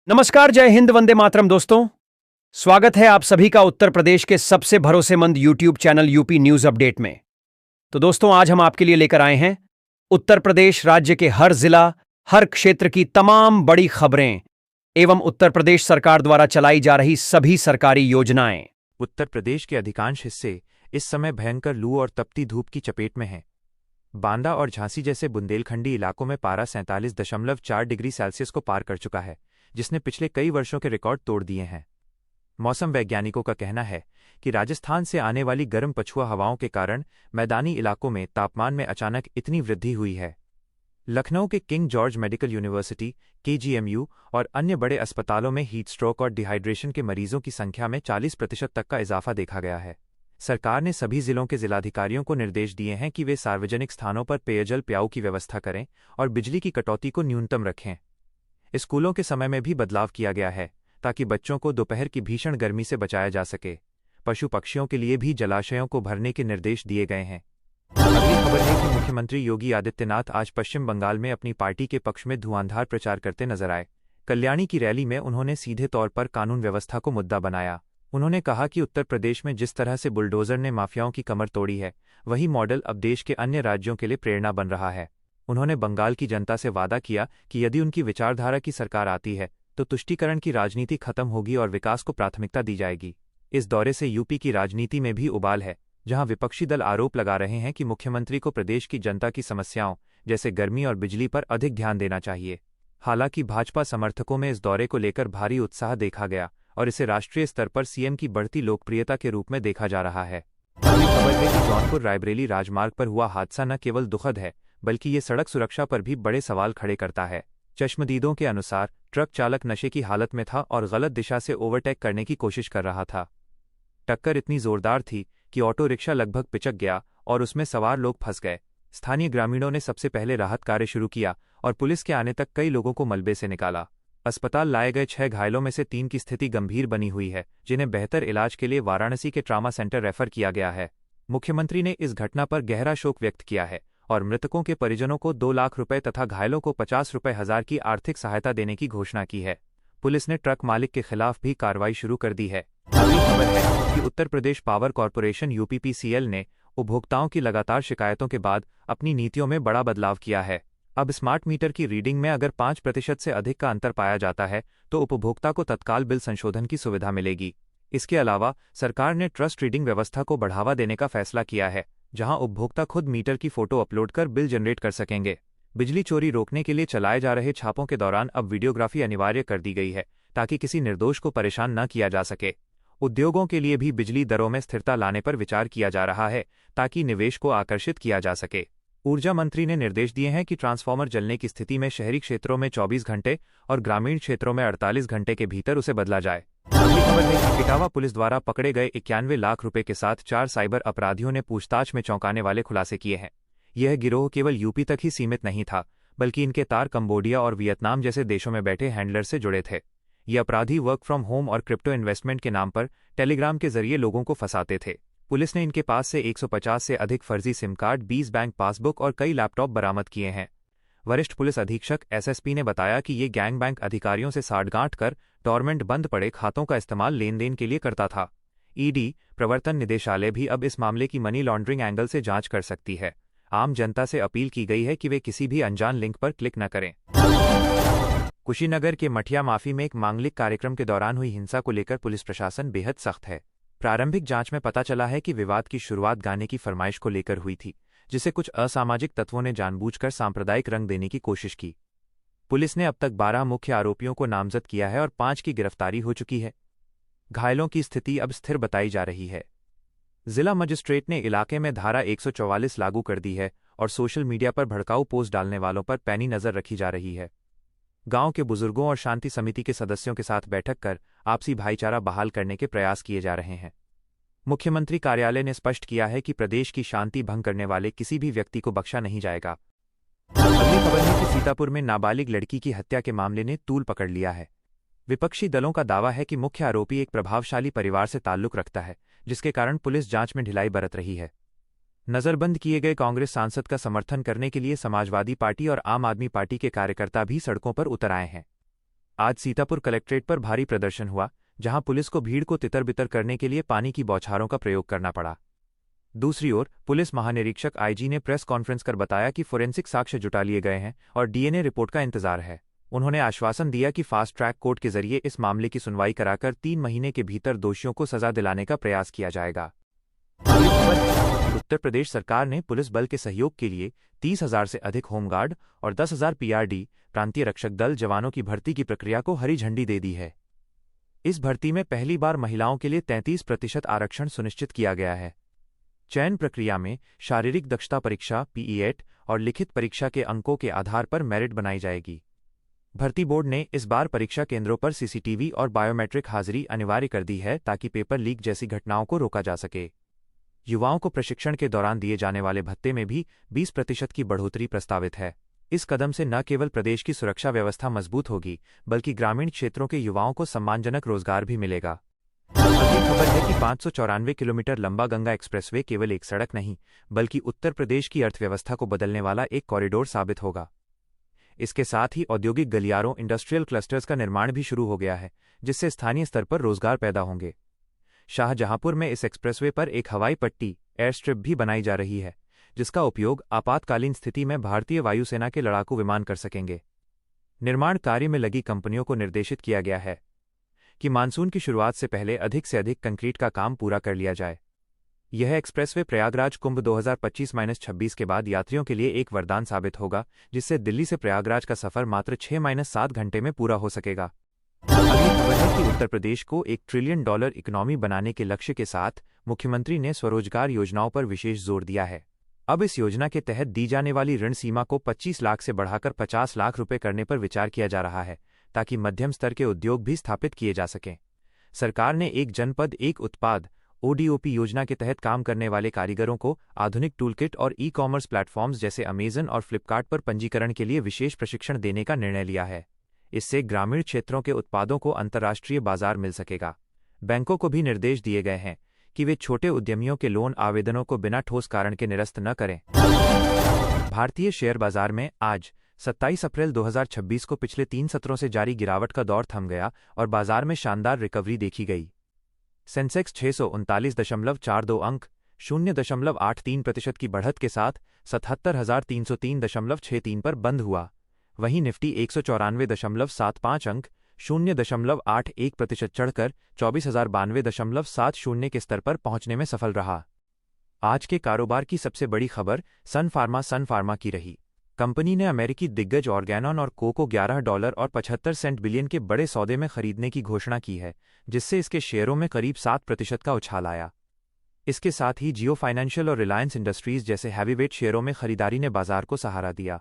नमस्कार, जय हिंद, वंदे मातरम दोस्तों। स्वागत है आप सभी का उत्तर प्रदेश के सबसे भरोसेमंद YouTube channel UP news update में। तो दोस्तों, आज हम आपके लिए लेकर आए हैं उत्तर प्रदेश राज्य के हर जिला, हर क्षेत्र की तमाम बड़ी खबरें एवं उत्तर प्रदेश सरकार द्वारा चलाई जा रही सभी सरकारी योजनाएं। उत्तर प्रदेश के अधिकांश हिस्से इस समय भयंकर लू और तपती धूप की चपेट में हैं। बांदा और झांसी जैसे बुंदेलखंडी इलाकों में पारा 47.4 डिग्री सेल्सियस को पार कर चुका है, जिसने पिछले कई वर्षों के रिकॉर्ड तोड़ दिए हैं। मौसम वैज्ञानिकों का कहना है कि राजस्थान से आने वाली गर्म पछुआ हवाओं के कारण मैदानी इलाकों में तापमान में अचानक इतनी वृद्धि हुई है। लखनऊ के king George medical university (KGMU) और अन्य बड़े अस्पतालों में हीट स्ट्रोक और डिहाइड्रेशन के मरीजों की संख्या में 40% तक का इजाफा देखा गया है। सरकार ने सभी जिलों के जिलाधिकारियों को निर्देश दिए हैं कि वे सार्वजनिक स्थानों पर पेयजल प्याऊ की व्यवस्था करें और बिजली की कटौती को न्यूनतम रखें। स्कूलों के समय में भी बदलाव किया गया है ताकि बच्चों को दोपहर की भीषण गर्मी से बचाया जा सके। पशु पक्षियों के लिए भी जलाशयों को भरने के निर्देश दिए गए हैं। अगली खबर है कि मुख्यमंत्री योगी आदित्यनाथ आज पश्चिम बंगाल में अपनी पार्टी के पक्ष में धुआंधार प्रचार करते नजर आए। कल्याणी की रैली में उन्होंने सीधे तौर पर कानून व्यवस्था को मुद्दा बनाया। उन्होंने कहा कि उत्तर प्रदेश में जिस तरह से बुलडोजर ने माफियाओं की कमर तोड़ी है, वही मॉडल अब देश के अन्य राज्यों के लिए प्रेरणा बन रहा है। उन्होंने बंगाल की जनता से वादा किया कि यदि उनकी विचारधारा की सरकार आती है तो तुष्टीकरण की राजनीति खत्म होगी और विकास को प्राथमिकता दी जाएगी। इस दौरे से यूपी की राजनीति में भी उबाल है, जहां विपक्षी दल आरोप लगा रहे हैं कि मुख्यमंत्री को प्रदेश की जनता की समस्याओं जैसे गर्मी और बिजली पर अधिक ध्यान देना चाहिए। हालांकि भाजपा समर्थकों में इस दौरे को लेकर भारी उत्साह देखा गया और इसे राष्ट्रीय स्तर पर सीएम की बढ़ती लोकप्रियता के रूप में देखा जा रहा है। अगली खबर है कि जौनपुर रायबरेली राजमार्ग पर हुआ हादसा न केवल दुखद है, बल्कि ये सड़क सुरक्षा पर भी बड़े सवाल खड़े करता है। चश्मदीदों के अनुसार ट्रक चालक नशे की हालत में था और गलत दिशा से ओवरटेक करने की कोशिश कर रहा था। टक्कर इतनी जोरदार थी कि ऑटो रिक्शा लगभग पिचक गया और उसमें सवार लोग फंस गए। स्थानीय ग्रामीणों ने सबसे पहले राहत कार्य शुरू किया और पुलिस के आने तक कई लोगों को मलबे से निकाला। अस्पताल लाए गए 6 घायलों में से 3 की स्थिति गंभीर बनी हुई है, जिन्हें बेहतर इलाज के लिए वाराणसी के ट्रामा सेंटर रेफर किया गया है। मुख्यमंत्री ने इस घटना पर गहरा शोक व्यक्त किया है और मृतकों के परिजनों को 2 लाख रुपए तथा घायलों को 50 रुपए हजार की आर्थिक सहायता देने की घोषणा की है। पुलिस ने ट्रक मालिक के खिलाफ भी कार्रवाई शुरू कर दी है। अगली खबर है कि Uttar Pradesh power corporation (UPPCL) ने उपभोक्ताओं की लगातार शिकायतों के बाद अपनी नीतियों में बड़ा बदलाव किया है। अब स्मार्ट मीटर की रीडिंग में अगर 5% से अधिक का अंतर पाया जाता है तो उपभोक्ता को तत्काल बिल संशोधन की सुविधा मिलेगी। इसके अलावा सरकार ने ट्रस्ट रीडिंग व्यवस्था को बढ़ावा देने का फैसला किया है, जहां उपभोक्ता खुद मीटर की फोटो अपलोड कर बिल जनरेट कर सकेंगे। बिजली चोरी रोकने के लिए चलाए जा रहे छापों के दौरान अब वीडियोग्राफी अनिवार्य कर दी गई है ताकि किसी निर्दोष को परेशान न किया जा सके। उद्योगों के लिए भी बिजली दरों में स्थिरता लाने पर विचार किया जा रहा है ताकि निवेश को आकर्षित किया जा सके। ऊर्जा मंत्री ने निर्देश दिए हैं कि ट्रांसफार्मर जलने की स्थिति में शहरी क्षेत्रों में 24 घंटे और ग्रामीण क्षेत्रों में 48 घंटे के भीतर उसे बदला जाए। अगली खबर है कि इटावा पुलिस द्वारा पकड़े गए 91 लाख रुपए के साथ 4 साइबर अपराधियों ने पूछताछ में चौंकाने वाले खुलासे किए हैं। यह गिरोह केवल यूपी तक ही सीमित नहीं था, बल्कि इनके तार कंबोडिया और वियतनाम जैसे देशों में बैठे हैंडलर से जुड़े थे। ये अपराधी वर्क फ्रॉम होम और क्रिप्टो इन्वेस्टमेंट के नाम पर टेलीग्राम के जरिए लोगों को फंसाते थे। पुलिस ने इनके पास से 150 से अधिक फर्जी सिम कार्ड, 20 बैंक पासबुक और कई लैपटॉप बरामद किए हैं। वरिष्ठ पुलिस अधीक्षक SSP ने बताया कि ये गैंग बैंक अधिकारियों से साठगांठ कर डॉर्मेंट बंद पड़े खातों का इस्तेमाल लेन देन के लिए करता था। ED प्रवर्तन निदेशालय भी अब इस मामले की मनी लॉन्ड्रिंग एंगल से जांच कर सकती है। आम जनता से अपील की गई है कि वे किसी भी अनजान लिंक पर क्लिक न करें। कुशीनगर के मठिया माफी में एक मांगलिक कार्यक्रम के दौरान हुई हिंसा को लेकर पुलिस प्रशासन बेहद सख्त है। प्रारंभिक जांच में पता चला है कि विवाद की शुरुआत गाने की फरमाइश को लेकर हुई थी, जिसे कुछ असामाजिक तत्वों ने जानबूझकर सांप्रदायिक रंग देने की कोशिश की। पुलिस ने अब तक 12 मुख्य आरोपियों को नामजद किया है और 5 की गिरफ्तारी हो चुकी है। घायलों की स्थिति अब स्थिर बताई जा रही है। जिला मजिस्ट्रेट ने इलाके में धारा 144 लागू कर दी है और सोशल मीडिया पर भड़काऊ पोस्ट डालने वालों पर पैनी नजर रखी जा रही है। गांव के बुजुर्गों और शांति समिति के सदस्यों के साथ बैठक कर आपसी भाईचारा बहाल करने के प्रयास किए जा रहे हैं। मुख्यमंत्री कार्यालय ने स्पष्ट किया है कि प्रदेश की शांति भंग करने वाले किसी भी व्यक्ति को बख्शा नहीं जाएगा। अगली खबर है कि सीतापुर में नाबालिग लड़की की हत्या के मामले ने तूल पकड़ लिया है। विपक्षी दलों का दावा है कि मुख्य आरोपी एक प्रभावशाली परिवार से ताल्लुक रखता है, जिसके कारण पुलिस जांच में ढिलाई बरत रही है। नजरबंद किए गए कांग्रेस सांसद का समर्थन करने के लिए समाजवादी पार्टी और आम आदमी पार्टी के कार्यकर्ता भी सड़कों पर उतर आए हैं। आज सीतापुर कलेक्ट्रेट पर भारी प्रदर्शन हुआ, जहां पुलिस को भीड़ को तितर-बितर करने के लिए पानी की बौछारों का प्रयोग करना पड़ा। दूसरी ओर पुलिस महानिरीक्षक आईजी ने प्रेस कॉन्फ्रेंस कर बताया कि फोरेंसिक साक्ष्य जुटा लिए गए हैं और डीएनए रिपोर्ट का इंतजार है। उन्होंने आश्वासन दिया कि फास्ट ट्रैक कोर्ट के जरिए इस मामले की सुनवाई कराकर 3 महीने के भीतर दोषियों को सजा दिलाने का प्रयास किया जाएगा। उत्तर प्रदेश सरकार ने पुलिस बल के सहयोग के लिए 30,000 से अधिक होमगार्ड और 10,000 पीआरडी प्रांतीय रक्षक दल जवानों की भर्ती की प्रक्रिया को हरी झंडी दे दी है। इस भर्ती में पहली बार महिलाओं के लिए 33% आरक्षण सुनिश्चित किया गया है। चयन प्रक्रिया में शारीरिक दक्षता परीक्षा PE8 और लिखित परीक्षा के अंकों के आधार पर मेरिट बनाई जाएगी। भर्ती बोर्ड ने इस बार परीक्षा केंद्रों पर CCTV और बायोमेट्रिक हाजिरी अनिवार्य कर दी है ताकि पेपर लीक जैसी घटनाओं को रोका जा सके। युवाओं को प्रशिक्षण के दौरान दिए जाने वाले भत्ते में भी 20% की बढ़ोतरी प्रस्तावित है। इस कदम से न केवल प्रदेश की सुरक्षा व्यवस्था मजबूत होगी, बल्कि ग्रामीण क्षेत्रों के युवाओं को सम्मानजनक रोजगार भी मिलेगा। अगली खबर है कि 594 किलोमीटर लंबा गंगा एक्सप्रेसवे केवल एक सड़क नहीं, बल्कि उत्तर प्रदेश की अर्थव्यवस्था को बदलने वाला एक कॉरिडोर साबित होगा। इसके साथ ही औद्योगिक गलियारों इंडस्ट्रियल क्लस्टर्स का निर्माण भी शुरू हो गया है, जिससे स्थानीय स्तर पर रोजगार पैदा होंगे। शाहजहांपुर में इस एक्सप्रेसवे पर एक हवाई पट्टी एयर स्ट्रिप भी बनाई जा रही है, जिसका उपयोग आपातकालीन स्थिति में भारतीय वायुसेना के लड़ाकू विमान कर सकेंगे। निर्माण कार्य में लगी कंपनियों को निर्देशित किया गया है कि मानसून की शुरुआत से पहले अधिक से अधिक कंक्रीट का काम पूरा कर लिया जाए। यह एक्सप्रेसवे प्रयागराज कुंभ 2025-26 के बाद यात्रियों के लिए एक वरदान साबित होगा, जिससे दिल्ली से प्रयागराज का सफर मात्र 6-7 घंटे में पूरा हो सकेगा। अगली खबर है कि उत्तर प्रदेश को $1 ट्रिलियन इकोनॉमी बनाने के लक्ष्य के साथ मुख्यमंत्री ने स्वरोजगार योजनाओं पर विशेष जोर दिया है। अब इस योजना के तहत दी जाने वाली ऋण सीमा को 25 लाख से बढ़ाकर 50 लाख रुपए करने पर विचार किया जा रहा है, ताकि मध्यम स्तर के उद्योग भी स्थापित किए जा सकें। सरकार ने एक जनपद एक उत्पाद ODOP योजना के तहत काम करने वाले कारीगरों को आधुनिक टूलकिट और ई-कॉमर्स प्लेटफॉर्म्स जैसे अमेजन और फ्लिपकार्ट पर पंजीकरण के लिए विशेष प्रशिक्षण देने का निर्णय लिया है। इससे ग्रामीण क्षेत्रों के उत्पादों को अंतर्राष्ट्रीय बाजार मिल सकेगा। बैंकों को भी निर्देश दिए गए हैं कि वे छोटे उद्यमियों के लोन आवेदनों को बिना ठोस कारण के निरस्त न करें। भारतीय शेयर बाजार में आज 27 अप्रैल 2026 को पिछले 3 सत्रों से जारी गिरावट का दौर थम गया और बाजार में शानदार रिकवरी देखी गई। सेंसेक्स 639.42 अंक 0.83% की बढ़त के साथ 77,303.63 पर बंद हुआ। वहीं निफ्टी 194.75 अंक 0.81% चढ़कर 24,092.70 के स्तर पर पहुंचने में सफल रहा। आज के कारोबार की सबसे बड़ी खबर सन फार्मा की रही। कंपनी ने अमेरिकी दिग्गज ऑर्गेनॉन और को $75 बिलियन के बड़े सौदे में खरीदने की घोषणा की है, जिससे इसके शेयरों में करीब 7% का उछाल आया। इसके साथ ही जियो फाइनेंशियल और रिलायंस इंडस्ट्रीज जैसे हैवीवेट शेयरों में खरीदारी ने बाजार को सहारा दिया।